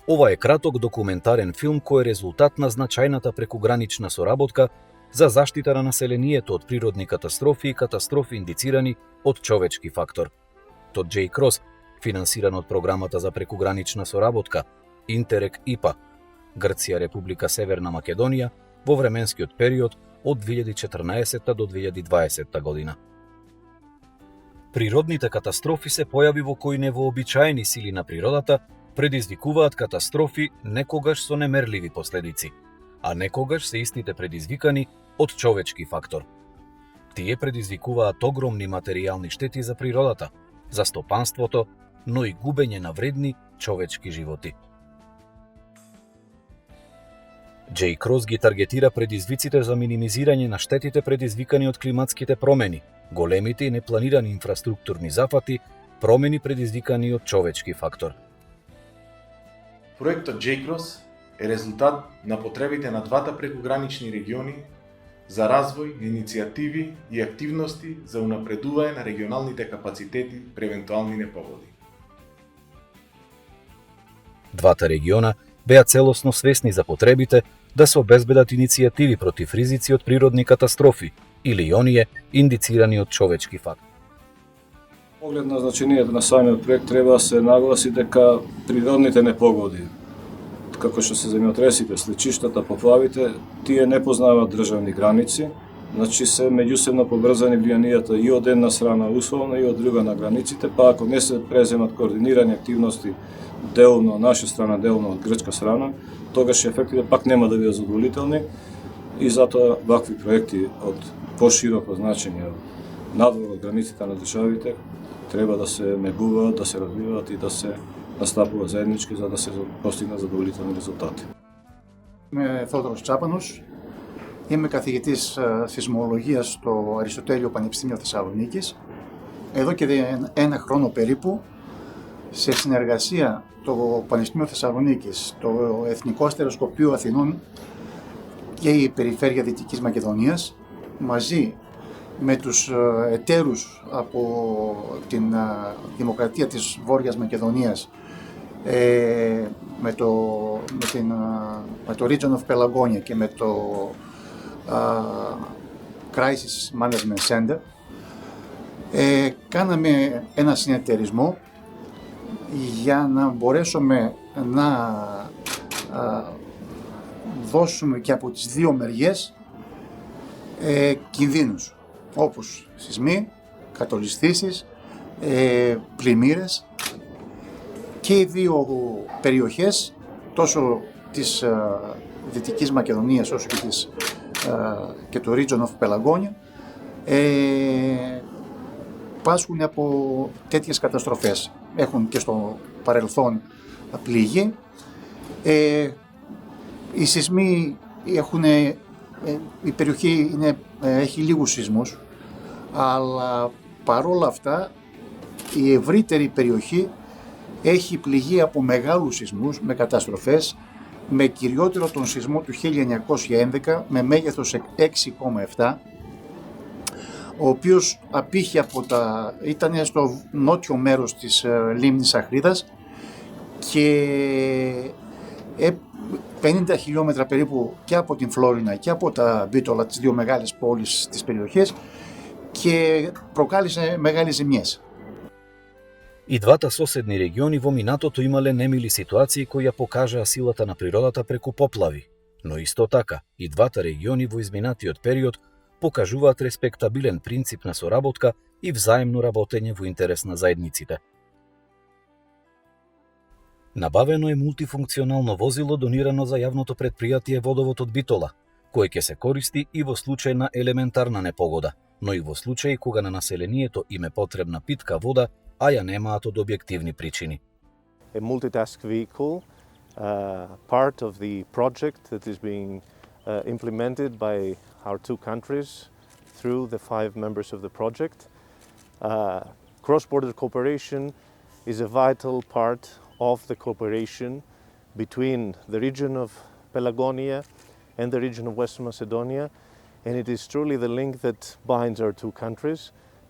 Ова е краток документарен филм кој е резултат на значајната прекугранична соработка за заштита на населението од природни катастрофи и катастрофи индицирани од човечки фактор. Тод J. Cross, финансиран од програмата за прекугранична соработка Интерек ИПА, Грција, Република Северна Македонија, во временскиот период од 2014 до 2020 година. Природните катастрофи се појави во кои невообичаени сили на природата предизвикуваат катастрофи некогаш со немерливи последици, а некогаш се истите предизвикани од човечки фактор. Тие предизвикуваат огромни материјални штети за природата, за стопанството, но и губење на вредни човечки животи. J. Cross ги таргетира предизвиците за минимизирање на штетите предизвикани од климатските промени, големите и непланирани инфраструктурни зафати, промени предизвикани од човечки фактор. Проектот J. Cross е резултат на потребите на двата прекугранични региони за развој на иницијативи и активности за унапредување на регионалните капацитети при евентуални непогоди. Двата региона беа целосно свесни за потребите да се обезбедат иницијативи против ризици од природни катастрофи или оние индицирани од човечки фактор. Поглед на значението на самиот проект треба да се нагласи дека природните непогоди, како што се земјотресите, сличиштата, поплавите, тие не познаваат државни граници, значи се меѓусебно поврзани влијанијата и од една страна условно и од друга на границите, па ако не се преземат координирани активности делно од наша страна, делно од грчка страна, тогаш ефектите пак нема да бидат задоволителни и затоа вакви проекти од пошироко значење надвор од границите на државите треба да се негуваат, да се развиваат и да се настапува заеднички за да се постигнат задоволителни резултати. Είμαι Θόδωρος Τσάπανος, είμαι καθηγητής σεισμολογίας στο Αριστοτέλειο Πανεπιστήμιο Θεσσαλονίκης. Εδώ και ένα χρόνο περίπου, σε συνεργασία το Πανεπιστήμιο Θεσσαλονίκης, το Εθνικό Αστεροσκοπείο Αθηνών και η Περιφέρεια Δυτικής Μακεδονίας, μαζί με τους εταίρους από την Δημοκρατία της Βόρειας Μακεδονίας, με το Region of Pelagonia και με το Crisis Management Center, κάναμε ένα συνεταιρισμό για να μπορέσουμε να δώσουμε και από τις δύο μεριές κινδύνους, όπως σεισμοί, κατολισθήσεις, πλημμύρες, και οι δύο περιοχές, τόσο της Δυτικής Μακεδονίας όσο και το Region of Pelagonia, πάσχουν από τέτοιες καταστροφές. Έχουν και στο παρελθόν πληγή. Οι σεισμοί η περιοχή έχει λίγους σεισμούς, αλλά παρόλα αυτά η ευρύτερη περιοχή έχει πληγεί από μεγάλους σεισμούς με καταστροφές, με κυριότερο τον σεισμό του 1911 με μέγεθος 6,7, ο οποίος απήχε ήταν στο νότιο μέρος της λίμνης Αχρίδας και 50 χιλιόμετρα περίπου και από την Φλόρινα και από τα Μπίτολα, τις δύο μεγάλες πόλεις της περιοχής, και προκάλεσε μεγάλες ζημιές. И двата соседни региони во минатото имале немили ситуации кои ја покажаа силата на природата преку поплави, но исто така и двата региони во изминатиот период покажуваат респектабилен принцип на соработка и взаемно работење во интерес на заедниците. Набавено е мултифункционално возило донирано за јавното претпријатие Водовод од Битола, кој ќе се користи и во случај на елементарна непогода, но и во случај кога на населението им е потребна питка вода, а ја немаат од објективни причини. A multitask vehicle, part of the project that is being implemented by our two countries through the 5 members of the project. Cross-border cooperation is a vital part of the cooperation between the region of Pelagonia and the region of Western Macedonia, and it is truly the link that binds our two countries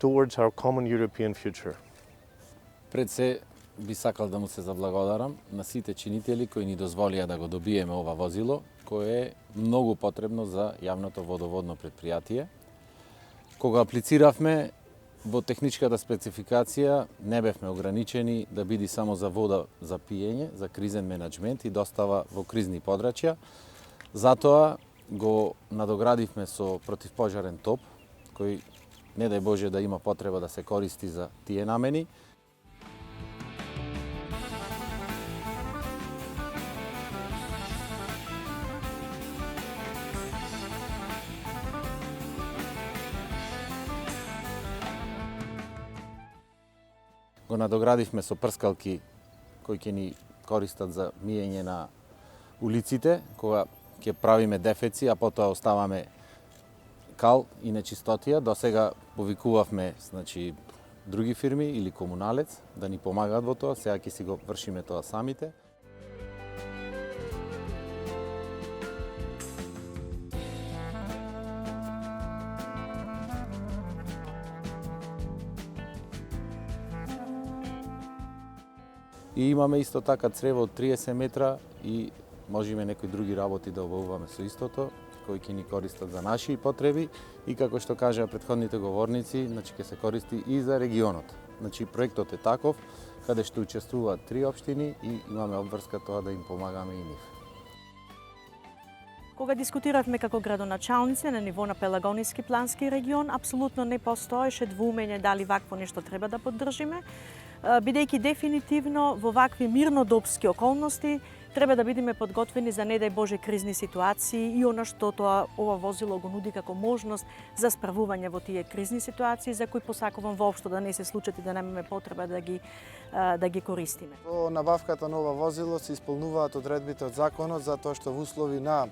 towards our common European future. Пред се би сакал да му се заблагодарам на сите чинители кои ни дозволија да го добиеме ова возило, кое е многу потребно за јавното водоводно предпријатие. Кога аплициравме, во техничката спецификација не бевме ограничени да биде само за вода за пиење, за кризен менеджмент и достава во кризни подрачја. Затоа го надоградивме со противпожарен топ, кој не дај Боже да има потреба да се користи за тие намени. Го надоградивме со прскалки кои ќе ни користат за миење на улиците, кога ќе правиме дефеци, а потоа оставаме кал и нечистотија. До сега повикувавме други фирми или комуналец да ни помагаат во тоа, сега ќе си го вршиме тоа самите. И имаме исто така црево од 30 метра и можеме некои други работи да обавуваме со истото, кои ќе ни користат за наши потреби и како што кажаа претходните говорници, ќе се користи и за регионот. Проектот е таков, каде што учествуваат 3 општини и имаме обврска тоа да им помагаме и нив. Кога дискутиравме како градоначалници на ниво на Пелагониски плански регион, апсолутно не постоеше двумење дали вакво нешто треба да поддржиме, бидејќи дефинитивно во вакви мирнодопски околности треба да бидеме подготвени за не дај Боже кризни ситуации и она што ова возило го нуди како можност за справување во тие кризни ситуации за кои посакувам воопшто да не се случат и да немаме потреба да ги користиме. Во набавката на ова возило се исполнуваат одредбите од законот затоа што во услови на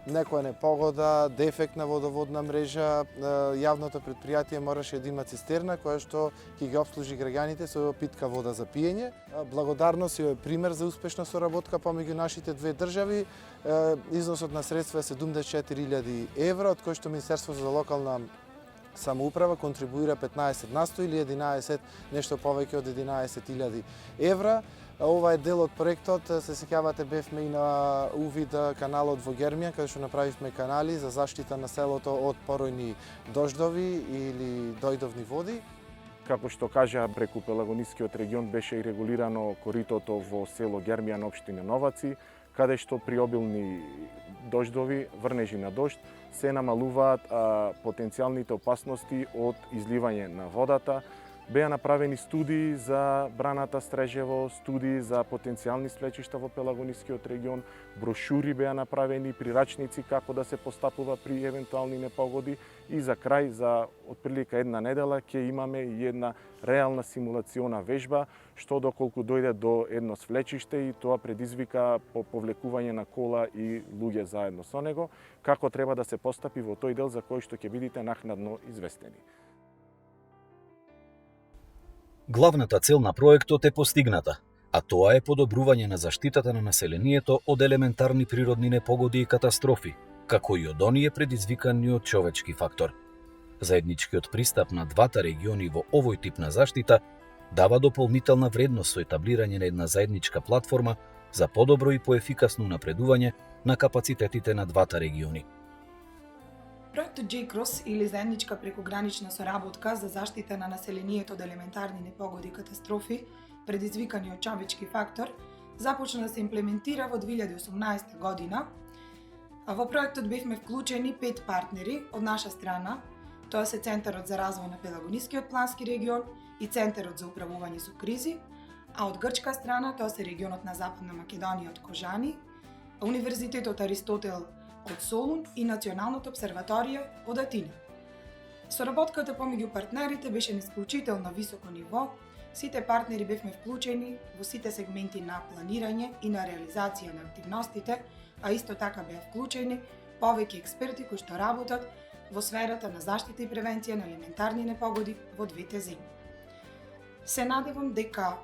некоја непогода, дефект на водоводна мрежа, јавното предпријатие мораше да има цистерна која што ќе ги обслужи граѓаните со питка вода за пиење. Благодарност е пример за успешна соработка помеѓу нашите две држави. Износот на средства е 74.000 евра, од кои што Министерството за локална самоуправа контрибуира 15% или 11, нешто повеќе од 11.000 евра. Ова е дел од проектот, се сеќавате бевме и на увид каналот во Гермија, каде што направивме канали за заштита на селото од поројни дождови или дојдовни води. Како што кажа, преку Пелагонискиот регион беше и регулирано коритото во село Гермија на општина Новаци, каде што при обилни дождови, врнежи на дожд, се намалуваат потенцијалните опасности од изливање на водата. Беа направени студии за браната Стрежево, студии за потенцијални свлечишта во Пелагонискиот регион, брошури беа направени, прирачници како да се постапува при евентуални непогоди и за крај, за отприлика една недела, ќе имаме и една реална симулациона вежба, што доколку дојде до едно свлечиште и тоа предизвика повлекување на кола и луѓе заедно со него, како треба да се постапи во тој дел за кој што ќе бидете накнадно известени. Главната цел на проектот е постигната, а тоа е подобрување на заштитата на населението од елементарни природни непогоди и катастрофи, како и од оние предизвикани од човечки фактор. Заедничкиот пристап на двата региони во овој тип на заштита дава дополнителна вредност со етаблирање на една заедничка платформа за подобро и поефикасно напредување на капацитетите на двата региони. Проектот JCROSS или заедничка прекогранична соработка за заштита на населението од елементарни непогоди и катастрофи, предизвикани од човечки фактор, започна да се имплементира во 2018 година. Во проектот бевме вклучени 5 партнери од наша страна. Тоа се Центарот за развој на Пелагонискиот плански регион и Центарот за управување со кризи, а од грчка страна тоа се регионот на Западна Македонија од Кожани, Универзитетот Аристотел од Солун и Националната обсерваторија од Атина. Соработката помеѓу партнерите беше на исклучително високо ниво. Сите партнери бевме вклучени во сите сегменти на планирање и на реализација на активностите, а исто така беа вклучени повеќе експерти кои што работат во сферата на заштита и превенција на елементарни непогоди во двете земји. Се надевам дека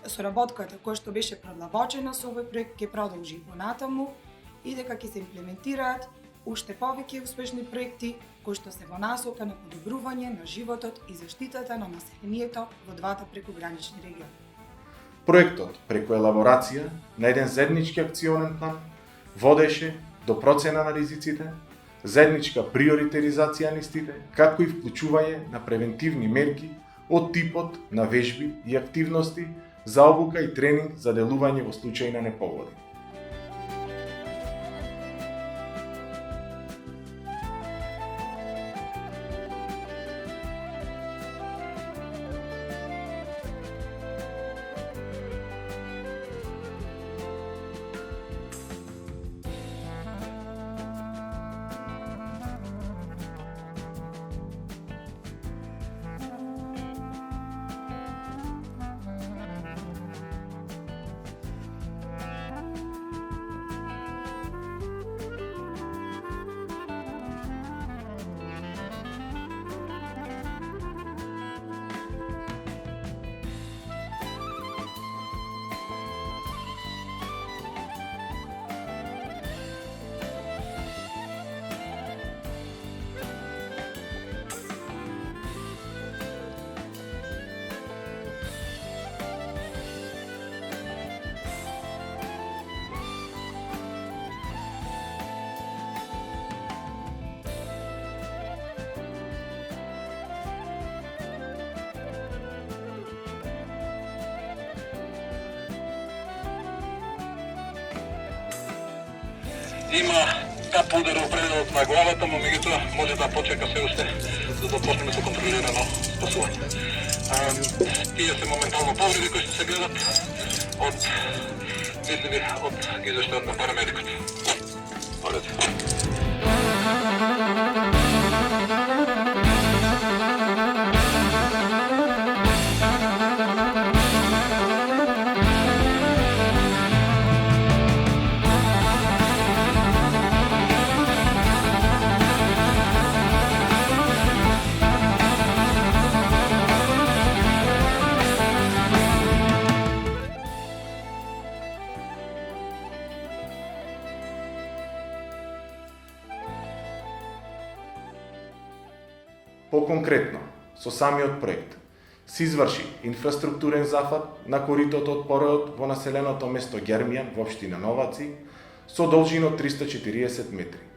соработката која што беше продлабочена со овој проект ќе продолжи и понатаму и дека ќе се имплементираат уште повеќе успешни проекти кои што се во насока на подобрување на животот и заштитата на населението во двата прекогранични региони. Проектот, преку елаборација на еден заеднички акционен план, водеше до процена на ризиците, заедничка приоритеризација на истите, како и вклучување на превентивни мерки од типот на вежби и активности за обука и тренинг за делување во случај на непогоди. Има кап удар во пределот на главата, но меѓутоа може да почека се уште за да почнеме со контролирано спасување. Тие се моментално повреди кои се гледат од видливи од извештајот на парамедикот. Поконкретно, со самиот проект, се изврши инфраструктурен зафат на коритото од поројот во населеното место Гермијан во општина Новаци со должина од 340 метри.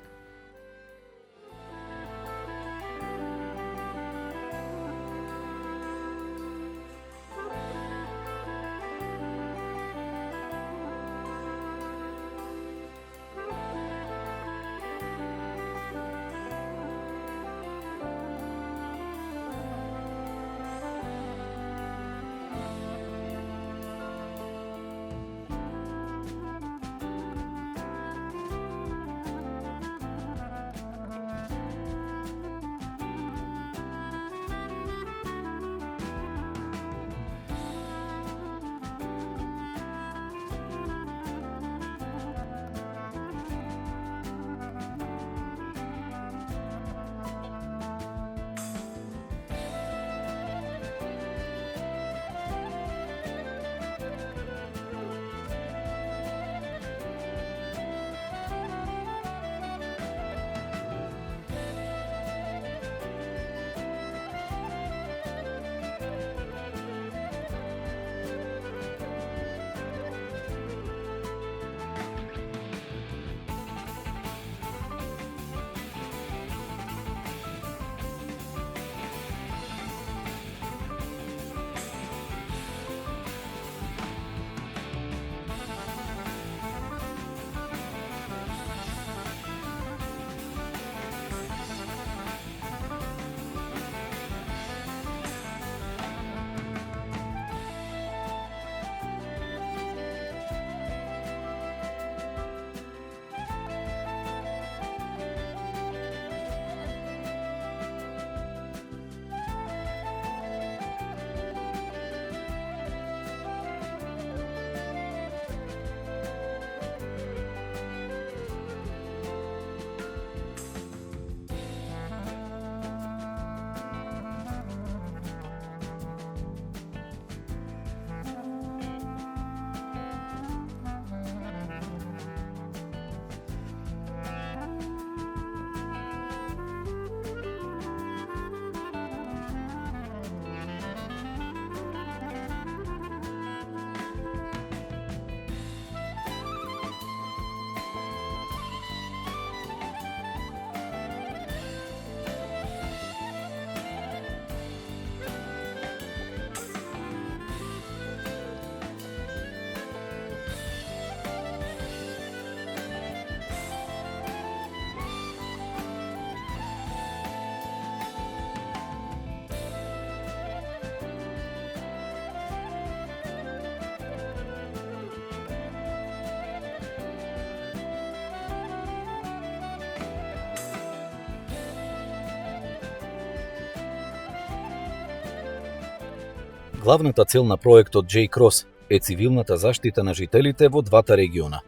Главната цел на проектот J-Cross е цивилната заштита на жителите во двата региона.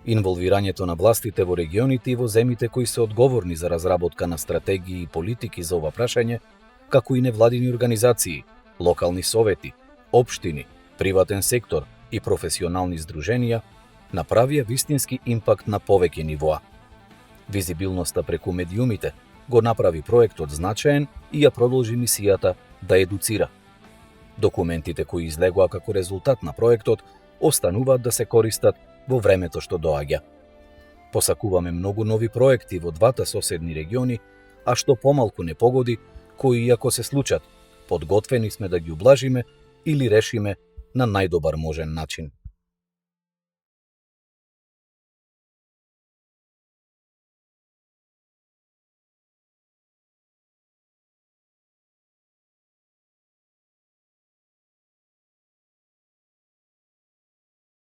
Инволвирањето на властите во регионите и во земите кои се одговорни за разработка на стратегии и политики за ова прашање, како и невладини организации, локални совети, општини, приватен сектор и професионални здруженија, направија вистински импакт на повеќе нивоа. Визибилноста преку медиумите го направи проектот значаен и ја продолжи мисијата да едуцира. Документите кои излегоа како резултат на проектот остануваат да се користат во времето што доаѓа. Посакуваме многу нови проекти во двата соседни региони, а што помалку непогоди, кои иако се случат, подготвени сме да ги ублажиме или решиме на најдобар можен начин.